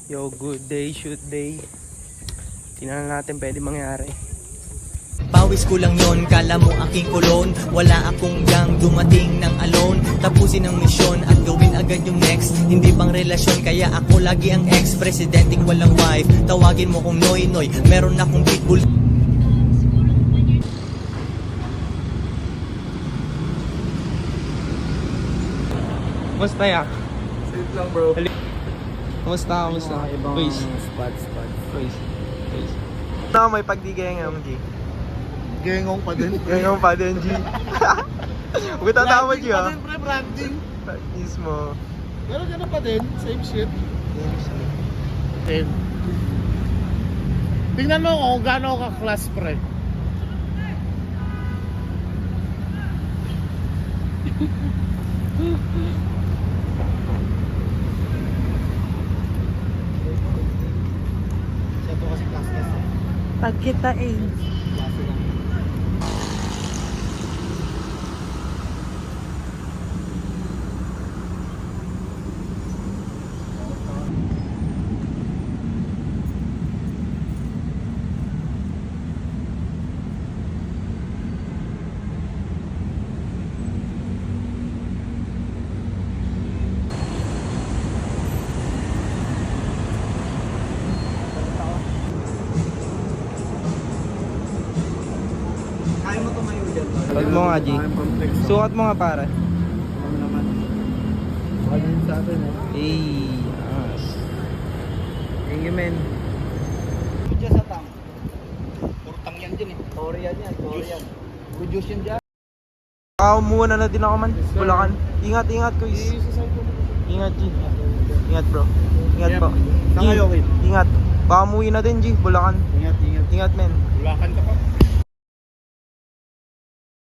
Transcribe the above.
Yo, good day, shoot day. Tingnan natin pwede mangyari. Pawis ko lang yon, kala mo aking kulon. Wala akong gang, dumating ng alone. Tapusin ang misyon at gawin agad yung next. Hindi pang relasyon, kaya ako lagi ang ex-presidenting walang wife. Tawagin mo kong Noy Noy, meron akong pitbull. Kumusta ya? Safe lang bro. Kumusta? Please. Spots. Please. No, may pagdigayang G. Gengong pa din. Gayong pa din, G. Huwag tatawa, G, ha? Pre, branding. Mismo. Pero gano'n pa din. Same shit. Same. Tingnan mo kung gaano ka class pre. Siya to kasi class eh. Pagkitain. Klase lang. Huwag mo nga, G. Sukat mo nga, para. Ano naman? Wala yun sa atin eh. Hey, yes. Thank you, man. Kudya sa tang. Purtang yan dyan eh. Korean yan. Good juice yan dyan. Muna na din ako, man. Bulacan. Ingat, kuys. Ingat, G. Ingat, bro. Ingat po. Saan kayo, Kid? Ingat. Baka umuwi na din, G. Bulacan. Ingat. Ingat, men. Bulacan ka pa.